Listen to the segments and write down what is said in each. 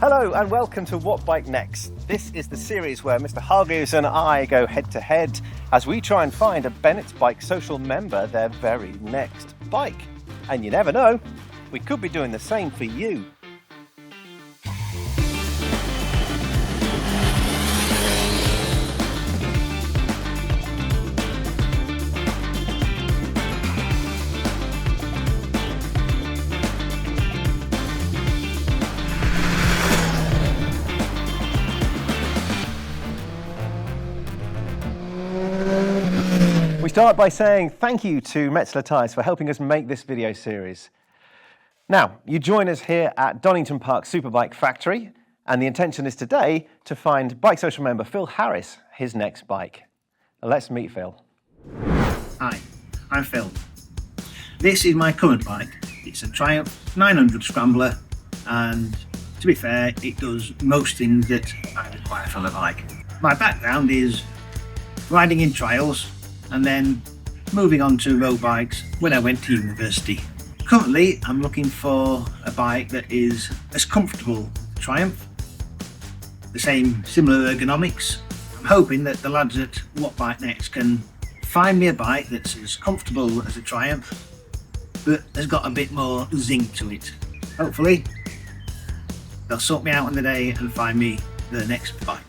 Hello and welcome to What Bike Next. This is the series where Mr. Hargreaves and I go head to head as we try and find a Bennett's BikeSocial member their very next bike. And you never know, we could be doing the same for you. We start by saying thank you to Metzler Tyres for helping us make this video series. Now, you join us here at Donington Park Superbike Factory, and the intention is today to find BikeSocial member Phil Harris his next bike. Now, let's meet Phil. Hi, I'm Phil. This is my current bike. It's a Triumph 900 Scrambler, and to be fair, it does most things that I require from a bike. My background is riding in trials and then moving on to road bikes when I went to university. Currently, I'm looking for a bike that is as comfortable as Triumph, the same similar ergonomics. I'm hoping that the lads at What Bike Next can find me a bike that's as comfortable as a Triumph, but has got a bit more zing to it. Hopefully, they'll sort me out on the day and find me the next bike.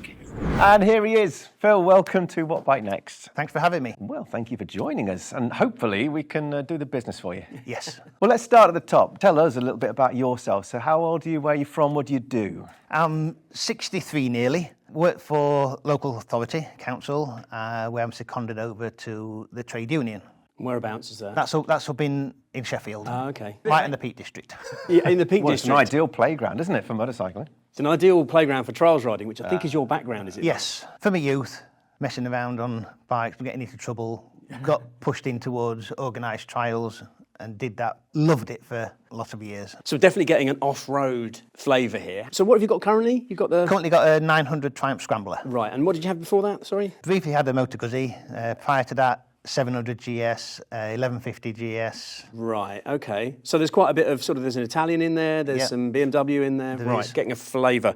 And here he is. Phil, welcome to What Bike Next. Thanks for having me. Well, thank you for joining us, and hopefully we can do the business for you. Yes. Well, let's start at the top. Tell us a little bit about yourself. So how old are you, where are you from, what do you do? I'm 63 nearly. Work for local authority, council, where I'm seconded over to the trade union. Whereabouts is that? That's up in Sheffield. Oh, okay. Right in the Peak District. Yeah, in the Peak Well, it's District. an ideal playground, isn't it, for motorcycling? It's an ideal playground for trials riding, which I think is your background, is it? Yes. For my youth, messing around on bikes, getting into trouble, got pushed in towards organised trials and did that. Loved it for a lot of years. So definitely getting an off-road flavour here. So what have you got currently? You've got the... Currently got a 900 Triumph Scrambler. Right, and what did you have before that, sorry? Briefly had a Motor Guzzi. Prior to that, 700 GS, 1150 GS. Right, okay. So there's quite a bit of there's an Italian in there, there's Yep. some BMW in there. There Right, is. getting a flavour.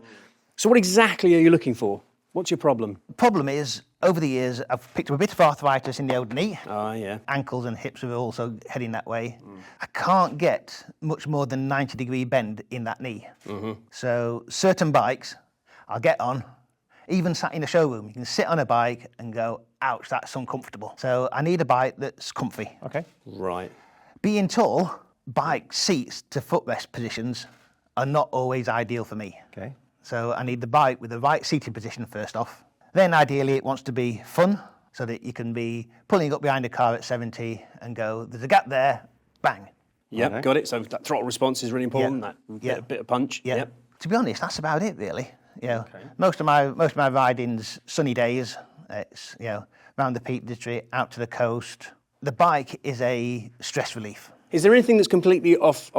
So what exactly are you looking for? What's your problem? The problem is, over the years, I've picked up a bit of arthritis in the old knee. Oh, yeah. Ankles and hips are also heading that way. I can't get much more than 90-degree bend in that knee. So certain bikes I'll get on, even sat in a showroom, you can sit on a bike and go, ouch, that's uncomfortable. So I need a bike that's comfy. Okay. Right. Being tall, bike seats to footrest positions are not always ideal for me. Okay. So I need the bike with the right seating position first off. Then ideally it wants to be fun, so that you can be pulling up behind a car at 70 and go, there's a gap there, bang. Yep, Okay. got it. So that throttle response is really important, Yeah. that Yeah. bit of punch. Yeah. Yep. To be honest, that's about it really. Most of my riding's sunny days. It's around the Peak District, out to the coast. The bike is a stress relief. Is there anything that's completely off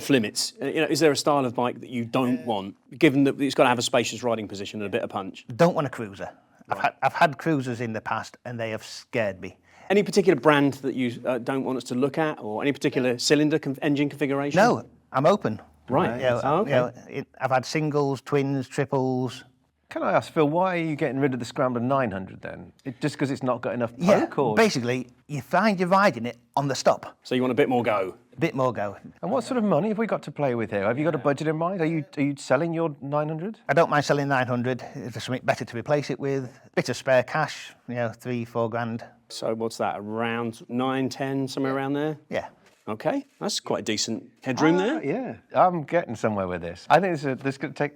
limits? Is there a style of bike that you don't want, given that it's got to have a spacious riding position and a bit of punch? Don't want a cruiser. I've had cruisers in the past and they have scared me. Any particular brand that you don't want us to look at, or any particular cylinder engine configuration? No, I'm open. Right. Okay. I've had singles, twins, triples. Can I ask, Phil, why are you getting rid of the Scrambler 900 then? Just because it's not got enough poke? Or... Basically, you find you're riding it on the stop. So you want a bit more go? A bit more go. And what sort of money have we got to play with here? Have you got a budget in mind? Are you selling your 900? I don't mind selling 900 if there's something better to replace it with. Bit of spare cash, 3-4 grand. So what's that, around 9, 10, somewhere around there? Yeah. Okay, that's quite a decent headroom there. Yeah, I'm getting somewhere with this. I think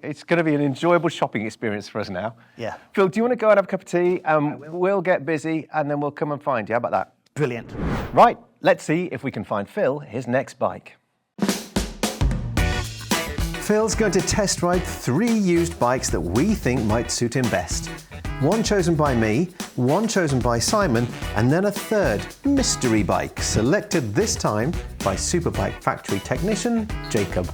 it's going to be an enjoyable shopping experience for us now. Yeah. Phil, do you want to go and have a cup of tea? We'll get busy and then we'll come and find you. How about that? Brilliant. Right, let's see if we can find Phil his next bike. Phil's going to test ride 3 used bikes that we think might suit him best. One chosen by me, one chosen by Simon, and then a third mystery bike, selected this time by Superbike Factory technician Jacob.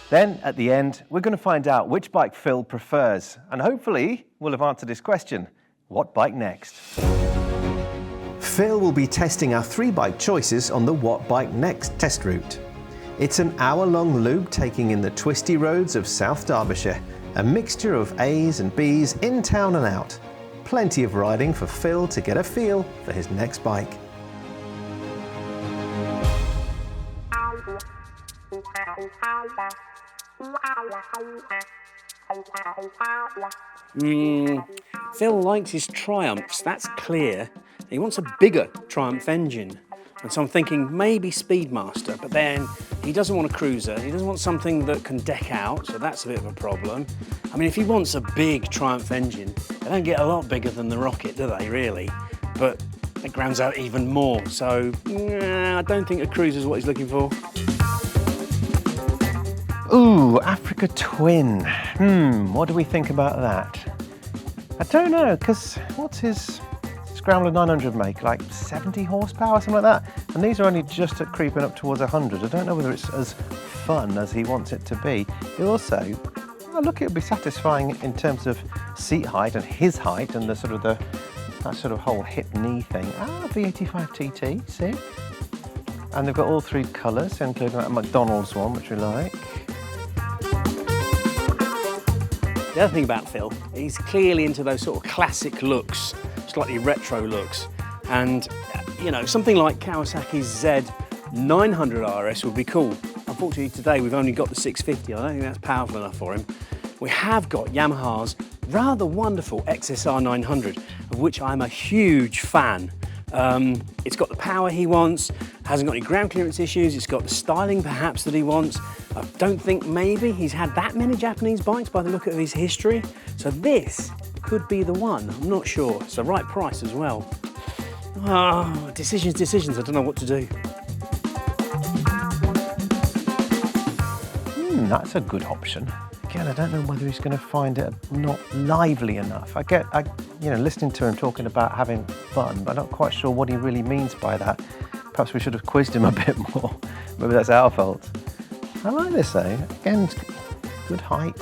Then, at the end, we're going to find out which bike Phil prefers, and hopefully we'll have answered his question, what bike next? Phil will be testing our 3 bike choices on the What Bike Next test route. It's an hour-long loop taking in the twisty roads of South Derbyshire, a mixture of A's and B's in town and out. Plenty of riding for Phil to get a feel for his next bike. Phil likes his Triumphs, that's clear. He wants a bigger Triumph engine. And so I'm thinking maybe Speedmaster, but then he doesn't want a cruiser. He doesn't want something that can deck out, so that's a bit of a problem. I mean, if he wants a big Triumph engine, they don't get a lot bigger than the Rocket, do they, really? But it grounds out even more, so I don't think a cruiser is what he's looking for. Ooh, Africa Twin. What do we think about that? I don't know, because what's his Scrambler 900 make? Like 70 horsepower, something like that? And these are only just at creeping up towards 100. I don't know whether it's as fun as he wants it to be. It also, oh, look, it would be satisfying in terms of seat height and his height and that sort of whole hip knee thing. Ah, V85 TT, see? And they've got all three colours, including that McDonald's one, which we like. The other thing about Phil, he's clearly into those sort of classic looks, slightly retro looks. And, you know, something like Kawasaki's Z900 RS would be cool. Unfortunately, today we've only got the 650. I don't think that's powerful enough for him. We have got Yamaha's rather wonderful XSR 900, of which I'm a huge fan. It's got the power he wants, hasn't got any ground clearance issues, it's got the styling perhaps that he wants. I don't think maybe he's had that many Japanese bikes by the look of his history. So this could be the one, I'm not sure. It's the right price as well. Oh, decisions, I don't know what to do. That's a good option. Again, I don't know whether he's going to find it not lively enough. You know, listening to him talking about having fun, but I'm not quite sure what he really means by that. Perhaps we should have quizzed him a bit more. Maybe that's our fault. I like this though. Again, it's good height.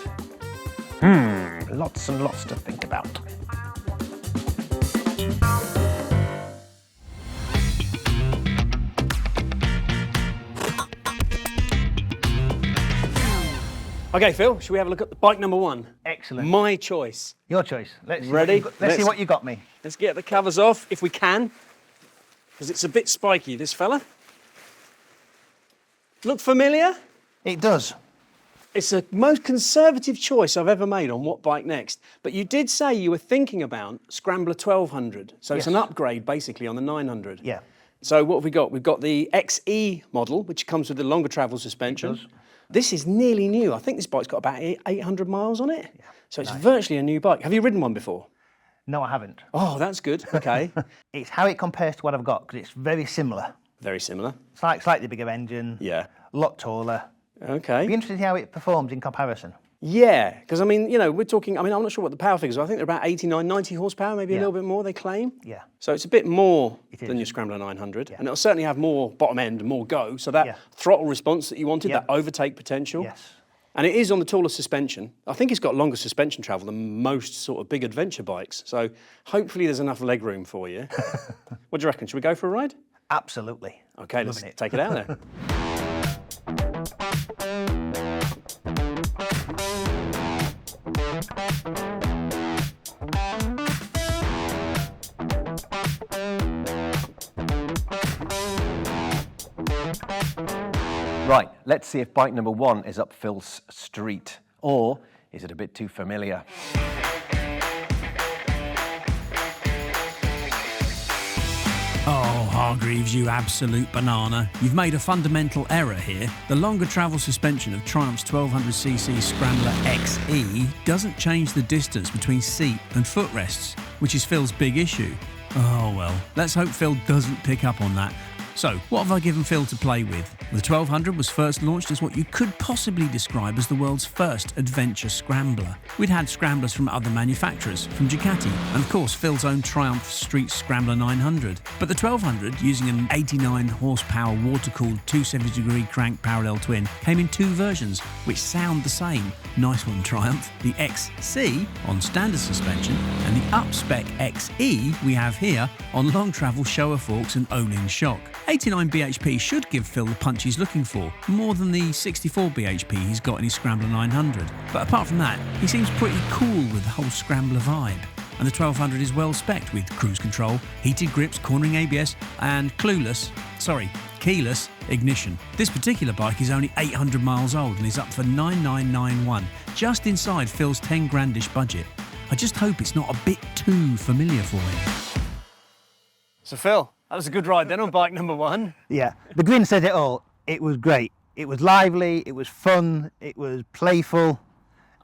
Lots and lots to think about. Okay, Phil, should we have a look at the bike number one? Excellent. My choice. Your choice. Let's see what you got me. Let's get the covers off if we can, because it's a bit spiky, this fella. Look familiar? It does. It's the most conservative choice I've ever made on what bike next. But you did say you were thinking about Scrambler 1200, so it's Yes. an upgrade basically on the 900. Yeah. So what have we got? We've got the XE model, which comes with the longer travel suspension. It does. This is nearly new. I think this bike's got about 800 miles on it. Yeah. So it's virtually a new bike. Have you ridden one before? No, I haven't. Oh, that's good. Okay. It's how it compares to what I've got, because it's very similar. Very similar. Slightly bigger engine. Yeah. A lot taller. Okay. Be interested to see how it performs in comparison. Yeah, because I mean, you know, we're talking, I mean, I'm not sure what the power figures are. I think they're about 89, 90 horsepower, maybe a Yeah. little bit more, they claim. Yeah. So it's a bit more It than is. your Scrambler 900. Yeah. And it'll certainly have more bottom end, more go. So that Yeah. throttle response that you wanted, Yeah. that overtake potential. Yes. And it is on the taller suspension. I think it's got longer suspension travel than most sort of big adventure bikes. So hopefully there's enough leg room for you. What do you reckon? Should we go for a ride? Absolutely. Okay, let's Loving it. take it out there. Right, let's see if bike number one is up Phil's street, or is it a bit too familiar? Oh, Hargreaves, you absolute banana. You've made a fundamental error here. The longer travel suspension of Triumph's 1200cc Scrambler XE doesn't change the distance between seat and footrests, which is Phil's big issue. Oh well, let's hope Phil doesn't pick up on that. So, what have I given Phil to play with? The 1200 was first launched as what you could possibly describe as the world's first adventure scrambler. We'd had scramblers from other manufacturers, from Ducati, and of course Phil's own Triumph Street Scrambler 900. But the 1200, using an 89 horsepower water-cooled 270-degree crank parallel twin, came in two versions, which sound the same. Nice one, Triumph. The XC on standard suspension, and the up-spec XE we have here on long travel shower forks and Olin shock. 89 bhp should give Phil the punch he's looking for, more than the 64 bhp he's got in his Scrambler 900. But apart from that, he seems pretty cool with the whole Scrambler vibe. And the 1200 is well spec'd with cruise control, heated grips, cornering ABS and keyless ignition. This particular bike is only 800 miles old and is up for 9,991, just inside Phil's 10 grandish budget. I just hope it's not a bit too familiar for him. So Phil, that was a good ride then on bike number 1. Yeah, the grin said it all. It was great. It was lively, it was fun, it was playful.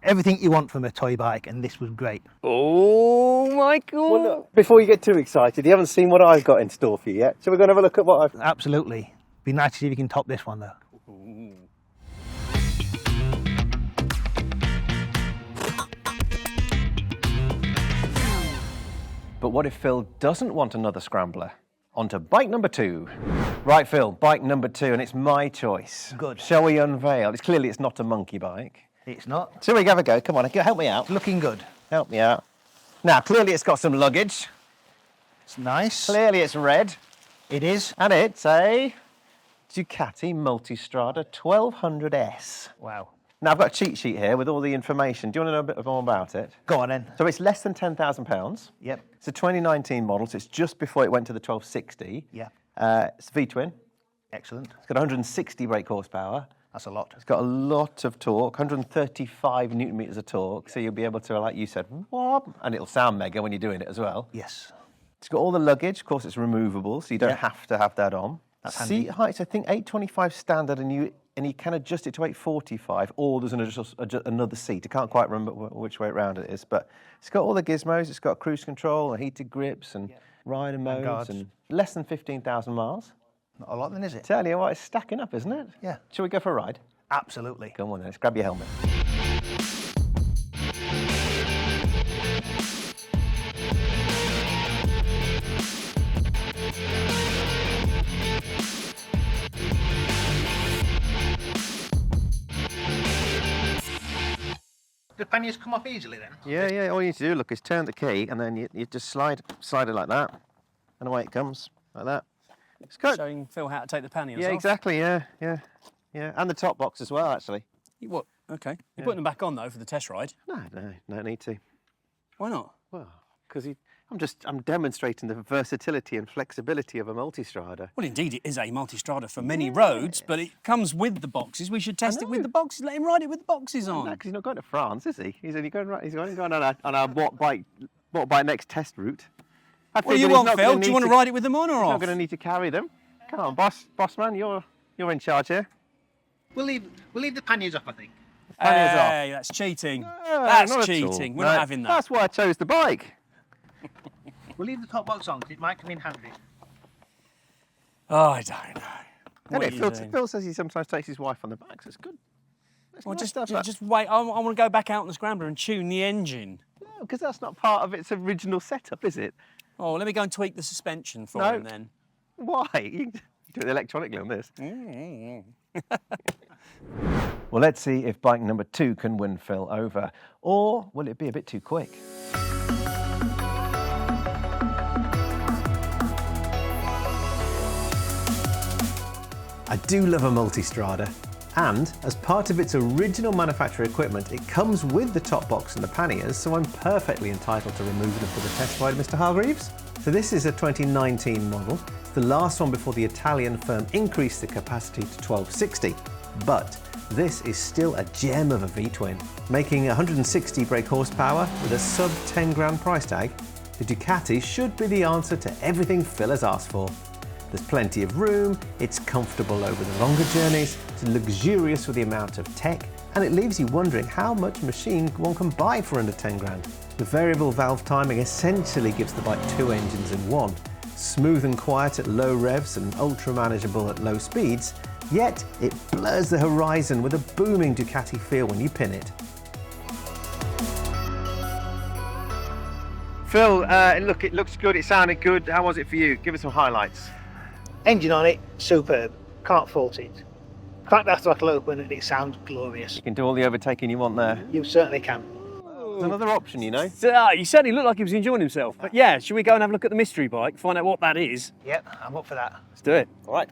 Everything you want from a toy bike, and this was great. Oh, Michael! Well, look, before you get too excited, you haven't seen what I've got in store for you yet. So we're going to have a look at what I've... Absolutely. Be nice to see if you can top this one, though. But what if Phil doesn't want another Scrambler? On to bike number 2. Right, Phil, bike number 2, and it's my choice. Good. Shall we unveil? It's not a monkey bike. It's not. So we have a go. Come on, help me out. It's looking good. Help me out. Now, clearly it's got some luggage. It's nice. Clearly it's red. It is. And it's a Ducati Multistrada 1200S. Wow. Now, I've got a cheat sheet here with all the information. Do you want to know a bit more about it? Go on then. So it's less than £10,000. Yep. It's a 2019 model, so it's just before it went to the 1260. Yeah. It's a V-twin. Excellent. It's got 160 brake horsepower. That's a lot. It's got a lot of torque, 135 newton meters of torque, so you'll be able to, like you said, whoop, and it'll sound mega when you're doing it as well. Yes. It's got all the luggage. Of course, it's removable, so you don't have to have that on. That's Seat handy. height's, I think, 825 standard, and you can adjust it to 845, or there's another seat. I can't quite remember which way around it is, but it's got all the gizmos. It's got cruise control and heated grips and rider modes guards. and less than 15,000 miles. Not a lot then, is it? Tell you what, it's stacking up, isn't it? Yeah. Shall we go for a ride? Absolutely. Come on then, let's grab your helmet. The panniers come off easily then? Yeah, all you need to do, look, is turn the key and then you just slide it like that. And away it comes, like that. It's good. Showing Phil how to take the panniers Yeah, off. exactly, yeah. And the top box as well, actually. What? Okay. You're putting them back on though for the test ride. No need to. Why not? Well, because I'm demonstrating the versatility and flexibility of a Multistrada. Well, indeed, it is a Multistrada for many roads, but it comes with the boxes. We should test it with the boxes. Let him ride it with the boxes on. No, because he's not going to France, is he? He's only going on our what bike next test route. What do you want, Phil? Do you want to ride it with them on or He's off? not going to need to carry them. Come on, boss man, you're in charge here. We'll leave the panniers off, I think. Panniers off. Hey, that's cheating. No, That's not at cheating. all. We're No, not having that. That's why I chose the bike. We'll leave the top box on, 'cause it might come in handy. Oh, I don't know. What are you doing? Phil says he sometimes takes his wife on the back, so it's good. Well, just wait. I want to go back out on the Scrambler and tune the engine. No, because that's not part of its original setup, is it? Oh, let me go and tweak the suspension for No. him then. Why? You can do it electronically on this. Well, let's see if bike number 2 can win Phil over, or will it be a bit too quick? I do love a Multistrada, and as part of its original manufacturer equipment, it comes with the top box and the panniers, so I'm perfectly entitled to remove them for the test ride, Mr. Hargreaves. So this is a 2019 model. It's the last one before the Italian firm increased the capacity to 1260. But this is still a gem of a V-twin. Making 160 brake horsepower with a sub 10 grand price tag, the Ducati should be the answer to everything Phil has asked for. There's plenty of room, it's comfortable over the longer journeys, it's luxurious with the amount of tech, and it leaves you wondering how much machine one can buy for under 10 grand. The variable valve timing essentially gives the bike 2 engines in one. Smooth and quiet at low revs and ultra manageable at low speeds, yet it blurs the horizon with a booming Ducati feel when you pin it. Phil, look, it looks good, it sounded good. How was it for you? Give us some highlights. Engine on it, superb. Can't fault it. Crack that throttle open and it sounds glorious. You can do all the overtaking you want there. You certainly can. another option, you know. He certainly looked like he was enjoying himself. But yeah, should we go and have a look at the mystery bike, find out what that is? Yep, I'm up for that. Let's do it. All right.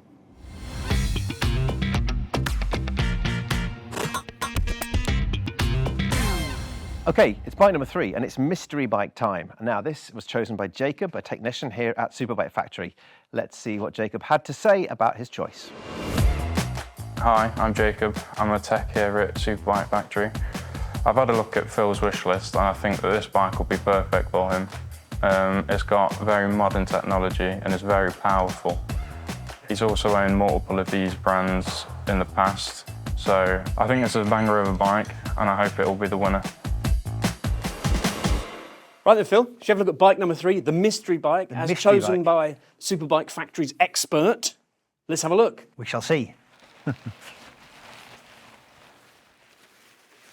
Okay, it's bike number 3, and it's mystery bike time. Now, this was chosen by Jacob, a technician here at Superbike Factory. Let's see what Jacob had to say about his choice. Hi, I'm Jacob. I'm a tech here at Superbike Factory. I've had a look at Phil's wish list, and I think that this bike will be perfect for him. It's got very modern technology and is very powerful. He's also owned multiple of these brands in the past, so I think it's a banger of a bike, and I hope it will be the winner. Right then, Phil, should we have a look at bike number 3, the mystery bike, as mystery chosen by Superbike Factory's expert. Let's have a look. We shall see.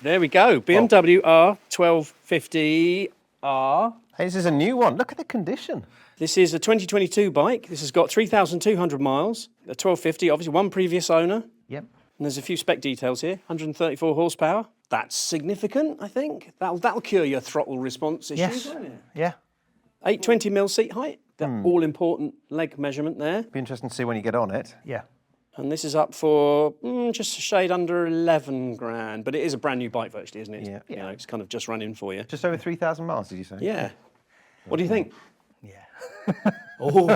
There we go, BMW R1250R. Hey, this is a new one. Look at the condition. This is a 2022 bike. This has got 3,200 miles, a 1250, obviously one previous owner. Yep. And there's a few spec details here, 134 horsepower. That's significant, I think. That'll cure your throttle response issues, won't it? Yeah. 820mm seat height, that all-important leg measurement there. Be interesting to see when you get on it. Yeah. And this is up for just a shade under 11 grand, but it is a brand new bike virtually, isn't it? Yeah. You know, it's kind of just run in for you. Just over 3,000 miles, did you say? Yeah. What do you think? Yeah. Oh,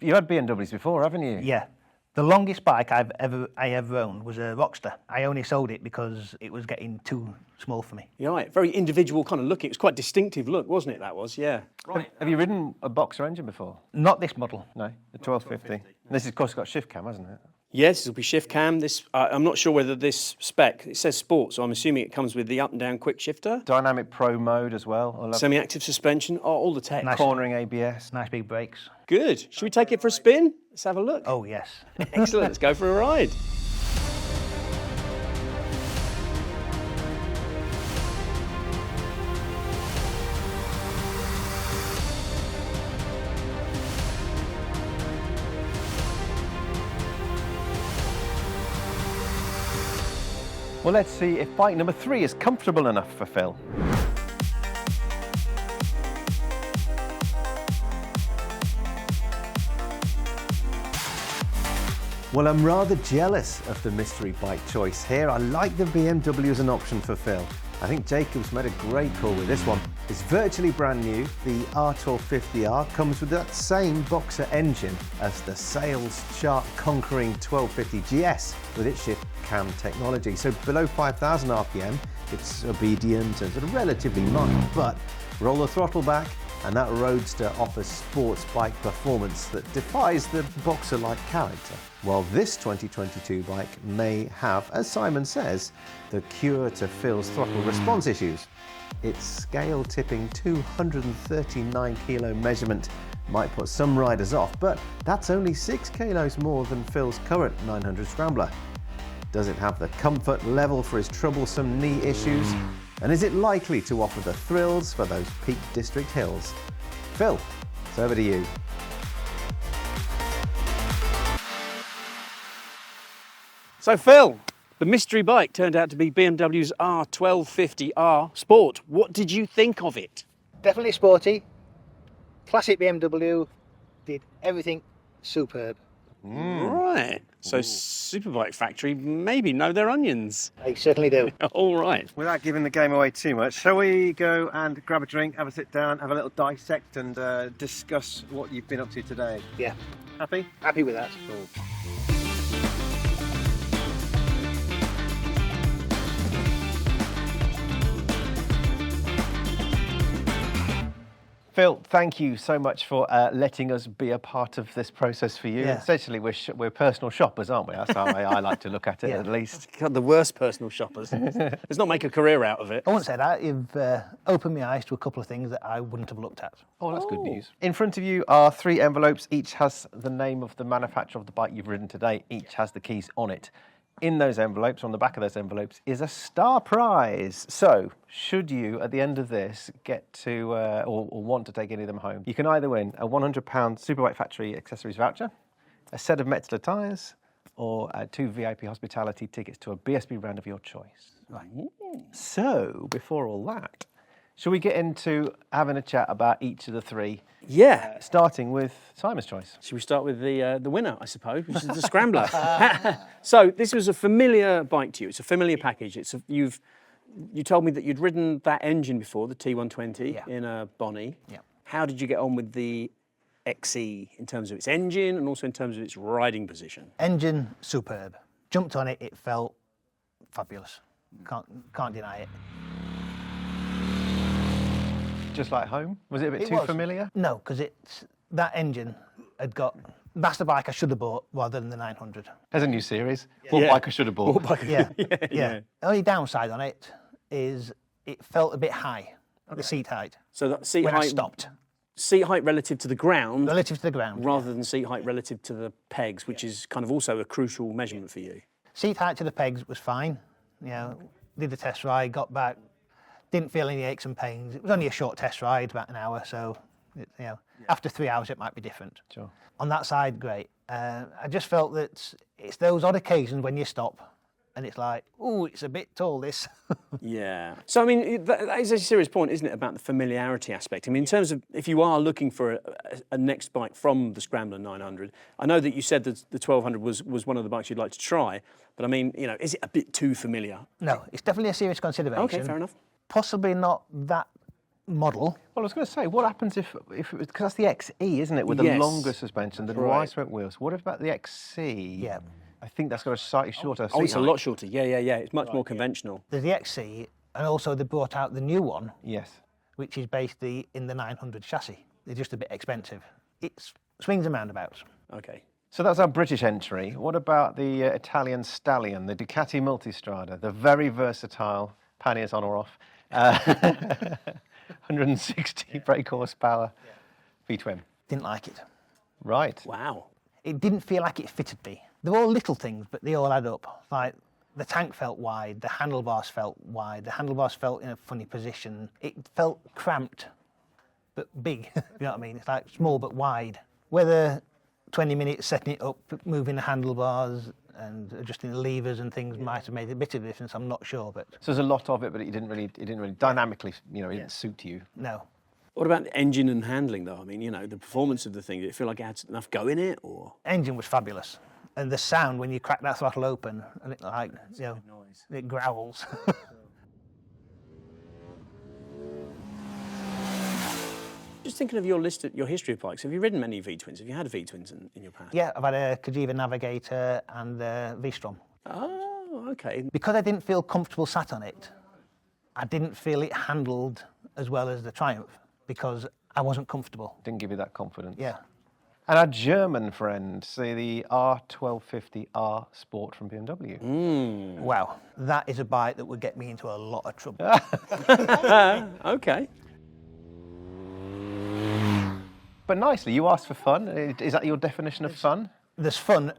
You've had BMWs before, haven't you? Yeah. The longest bike I ever owned was a Rockster. I only sold it because it was getting too small for me. you're right. Very individual kind of look. It was quite distinctive look, wasn't it? That was, yeah. Right. Have you ridden a boxer engine before? Not this model. No, the 1250. This, of course, got shift cam, hasn't it? Yes, this will be shift cam. This I'm not sure whether this spec, it says sport, so I'm assuming it comes with the up and down quick shifter. Dynamic Pro mode as well. Semi-active suspension, all the tech. Nice. Cornering ABS. Nice big brakes. Good. Should we take it for a spin? Let's have a look. Oh, yes. Excellent. Let's go for a ride. Well, let's see if bike number 3 is comfortable enough for Phil. Well, I'm rather jealous of the mystery bike choice here. I like the BMW as an option for Phil. I think Jacob's made a great call with this one. It's virtually brand new. The R1250R comes with that same boxer engine as the sales chart conquering 1250 GS with its shift cam technology. So below 5,000 RPM, it's obedient and sort of relatively mild, but roll the throttle back and that Roadster offers sports bike performance that defies the boxer-like character. While this 2022 bike may have, as Simon says, the cure to Phil's throttle response issues. Its scale-tipping 239 kilo measurement might put some riders off, but that's only 6 kilos more than Phil's current 900 Scrambler. Does it have the comfort level for his troublesome knee issues? And is it likely to offer the thrills for those Peak District hills? Phil, it's over to you. So, Phil, the mystery bike turned out to be BMW's R1250R Sport. What did you think of it? Definitely sporty. Classic BMW. Did everything superb. Right. So, Superbike Factory maybe know their onions. They certainly do. All right. Without giving the game away too much, shall we go and grab a drink, have a sit down, have a little dissect and discuss what you've been up to today? Yeah. Happy? Happy with that. Cool. Phil, thank you so much for letting us be a part of this process for you. Yeah. Essentially, we're personal shoppers, aren't we? That's how I like to look at it, Yeah. at least. God, the worst personal shoppers. Let's not make a career out of it. I wouldn't say that. You've opened my eyes to a couple of things that I wouldn't have looked at. Oh, that's good news. In front of you are 3 envelopes. Each has the name of the manufacturer of the bike you've ridden today. Each has the keys on it. In those envelopes, on the back of those envelopes, is a star prize. So, should you, at the end of this, get to or want to take any of them home, you can either win a £100 Superbike Factory accessories voucher, a set of Metzler tyres, or 2 VIP hospitality tickets to a BSB round of your choice. Right. So, before all that, shall we get into having a chat about each of the three? Yeah. Starting with Simon's choice. Should we start with the winner, I suppose, which is the Scrambler? So this was a familiar bike to you. It's a familiar package. You told me that you'd ridden that engine before, the T120 in a Bonnie. Yeah. How did you get on with the XE in terms of its engine and also in terms of its riding position? Engine, superb. Jumped on it, it felt fabulous. Can't deny it. Just like home? Was it a bit too familiar? No, because that engine had got... That's the bike I should have bought rather than the 900. As a new series. What bike I should have bought. Yeah. The only downside on it is it felt a bit high, the seat height. So that seat when height I stopped. Seat height relative to the ground, Relative to the ground. rather than seat height relative to the pegs, which is kind of also a crucial measurement for you. Seat height to the pegs was fine. You know, did the test ride, got back, didn't feel any aches and pains. It was only a short test ride, about an hour, so after 3 hours it might be different. Sure. On that side, great. I just felt that it's those odd occasions when you stop and it's like, ooh, it's a bit tall, this. Yeah. So, I mean, that is a serious point, isn't it, about the familiarity aspect? I mean, in terms of if you are looking for a next bike from the Scrambler 900, I know that you said that the 1200 was one of the bikes you'd like to try, but I mean, is it a bit too familiar? No, it's definitely a serious consideration. Okay, fair enough. Possibly not that model. Well, I was going to say, what happens if it was, because that's the XE, isn't it, with the longer suspension, the wide spoke wheels. What about the XC? Yeah. I think that's got a slightly shorter seat Oh, it's a height. lot shorter. Yeah. It's much more conventional. There's the XC, and also they brought out the new one, Yes. which is based in the 900 chassis. They're just a bit expensive. It's swings and roundabouts. Okay. So that's our British entry. What about the Italian Stallion, the Ducati Multistrada, the very versatile, panniers on or off, 160 brake horsepower V-twin? Didn't like it. Right. Wow. It didn't feel like it fitted me. They're all little things, but they all add up. Like, the tank felt wide, the handlebars felt wide, the handlebars felt in a funny position. It felt cramped, but big, you know what I mean? It's like small but wide. Whether 20 minutes setting it up, moving the handlebars and adjusting the levers and things might have made a bit of a difference, I'm not sure, but... So there's a lot of it, but it didn't really dynamically, it didn't suit you. No. What about the engine and handling, though? I mean, the performance of the thing, did it feel like it had enough go in it, or...? Engine was fabulous. And the sound when you crack that throttle open, and it it growls. Just thinking of your history of bikes, have you ridden many V-twins? Have you had V-twins in your past? Yeah, I've had a Cagiva Navigator and a V-Strom. Oh, okay. Because I didn't feel comfortable sat on it, I didn't feel it handled as well as the Triumph because I wasn't comfortable. Didn't give you that confidence. Yeah. And our German friend, say the R1250R Sport from BMW. Wow, that is a bike that would get me into a lot of trouble. Okay. But nicely, you asked for fun. Is that your definition of fun? There's fun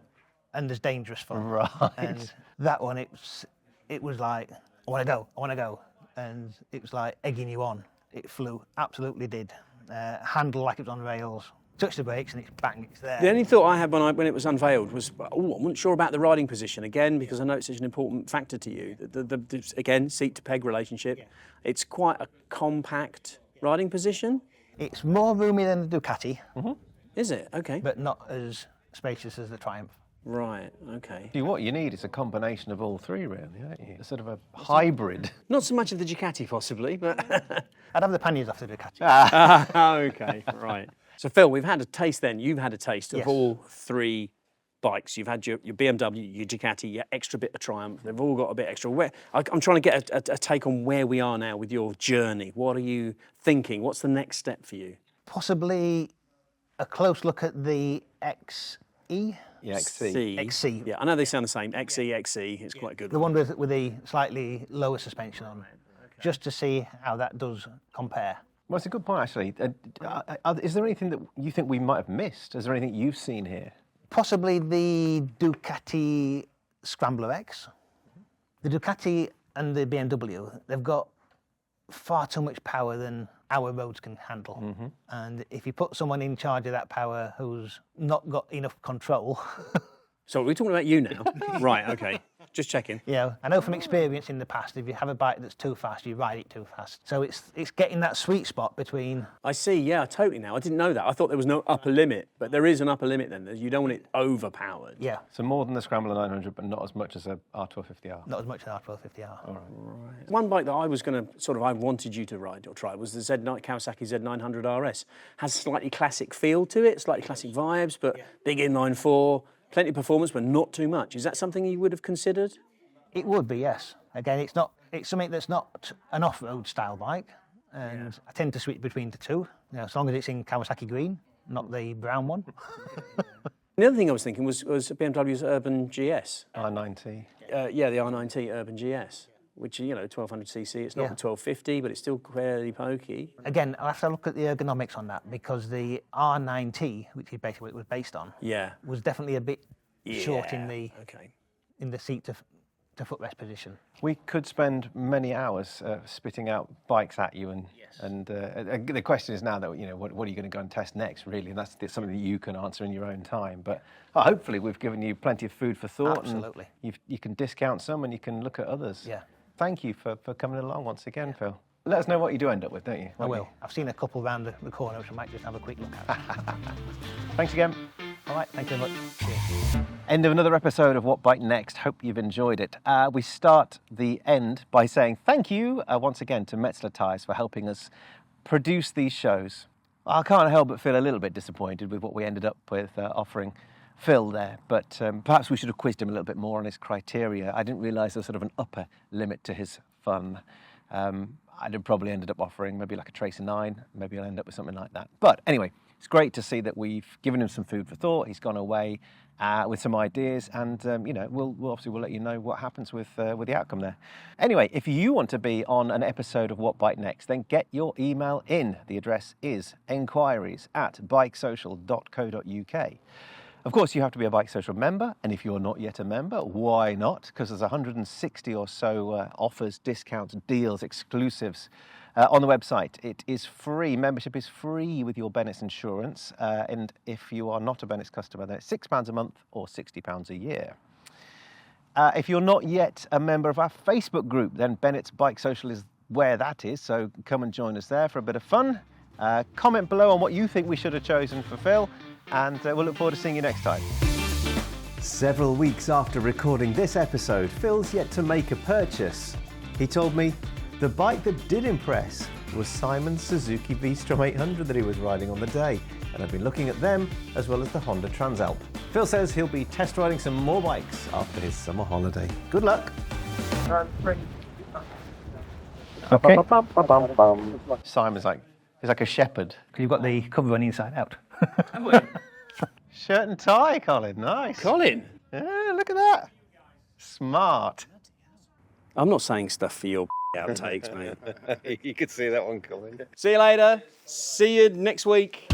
and there's dangerous fun. Right. And that one, it was like, I want to go. And it was like egging you on. It flew, absolutely did. Handle like it was on rails. Touch the brakes and it's bang, it's there. The only thought I had when it was unveiled was, I wasn't sure about the riding position again because I know it's such an important factor to you. The again, seat to peg relationship. Yeah. It's quite a compact riding position. It's more roomy than the Ducati. Mm-hmm. Is it? Okay. But not as spacious as the Triumph. Right. Okay. What you need is a combination of all three, really, don't you? A sort of a hybrid. Not so much of the Ducati, possibly, but. I'd have the panniers off the Ducati. Okay. Right. So Phil, we've had a taste then. You've had a taste of all three bikes. You've had your BMW, your Ducati, your extra bit of Triumph. They've all got a bit extra. I'm trying to get a take on where we are now with your journey. What are you thinking? What's the next step for you? Possibly a close look at the XE. Yeah, XC. XC. Yeah, I know they sound the same. XE. It's quite good. The one with the slightly lower suspension on, just to see how that does compare. Well, it's a good point, actually. Is there anything that you think we might have missed? Is there anything you've seen here? Possibly the Ducati Scrambler X. The Ducati and the BMW, they've got far too much power than our roads can handle. Mm-hmm. And if you put someone in charge of that power who's not got enough control, So we're talking about you now. Right, okay. Just checking. Yeah, I know from experience in the past, if you have a bike that's too fast, you ride it too fast. So it's getting that sweet spot between. I see, yeah, totally now. I didn't know that. I thought there was no upper limit, but there is an upper limit then. You don't want it overpowered. Yeah, So more than the Scrambler 900, but not as much as a R1250R. not as much as an R1250R. One bike that I was going to I wanted you to ride or try was the Kawasaki Z900 RS. Has slightly classic feel to it, slightly classic vibes, but big inline four, plenty of performance, but not too much. Is that something you would have considered? It would be, yes. Again, it's something that's not an off-road style bike, and I tend to switch between the two. As long as it's in Kawasaki green, not the brown one. The other thing I was thinking was BMW's Urban GS. R9T. Yeah, the R9T Urban GS, which, 1200cc. It's not the 1250, but it's still fairly pokey. Again, I'll have to look at the ergonomics on that, because the R9T, which is basically what it was based on, was definitely a bit short in the seat to footrest position. We could spend many hours spitting out bikes at you, and the question is now that what are you going to go and test next, really, and that's something that you can answer in your own time. But hopefully we've given you plenty of food for thought. Absolutely. And you can discount some and you can look at others. Yeah. Thank you for coming along once again, Phil. Let us know what you do end up with, don't you? I will. I've seen a couple round the corner, which I might just have a quick look at. Thanks again. All right, thank you very much. Cheers. End of another episode of What Bike Next. Hope you've enjoyed it. We start the end by saying thank you once again to Metzler Tyres for helping us produce these shows. I can't help but feel a little bit disappointed with what we ended up with offering Phil there, but perhaps we should have quizzed him a little bit more on his criteria. I didn't realise there was sort of an upper limit to his fun. I'd have probably ended up offering maybe like a Tracer 9. Maybe I'll end up with something like that. But anyway, it's great to see that we've given him some food for thought. He's gone away with some ideas, and we'll let you know what happens with the outcome there. Anyway, if you want to be on an episode of What Bike Next, then get your email in. The address is enquiries@bikesocial.co.uk. Of course, you have to be a BikeSocial member, and if you're not yet a member, why not? Because there's 160 or so offers, discounts, deals, exclusives on the website. It is free. Membership is free with your Bennett's insurance, and if you are not a Bennett's customer, then it's £6 a month or £60 a year. If you're not yet a member of our Facebook group, then Bennett's BikeSocial is where that is, so come and join us there for a bit of fun. Comment below on what you think we should have chosen for Phil, and we'll look forward to seeing you next time. Several weeks after recording this episode, Phil's yet to make a purchase. He told me the bike that did impress was Simon's Suzuki V-Strom 800 that he was riding on the day, and I've been looking at them as well as the Honda Transalp. Phil says he'll be test riding some more bikes after his summer holiday. Good luck. Okay. Simon's he's like a shepherd. You've got the cover on inside out. Shirt and tie, Colin. Nice. Colin? Yeah, look at that. Smart. I'm not saying stuff for your outtakes, mate. You could see that one, Colin. See you later. See you next week.